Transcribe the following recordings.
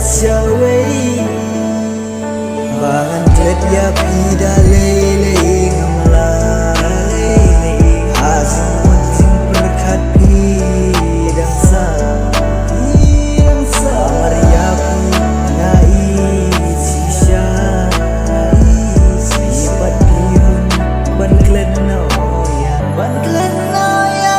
Syawai Bahan klet ya pida lele ngamlai Hasim sing berkat pidang sa Maria pu ngai sisha Sipat pihun ban klet no ya ban klet no ya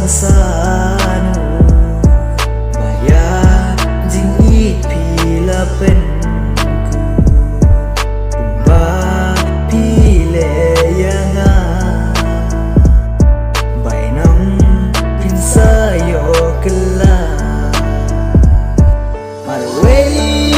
sanu bayar jingit pila pen kumba pile yang bainam pinsa yo kela malway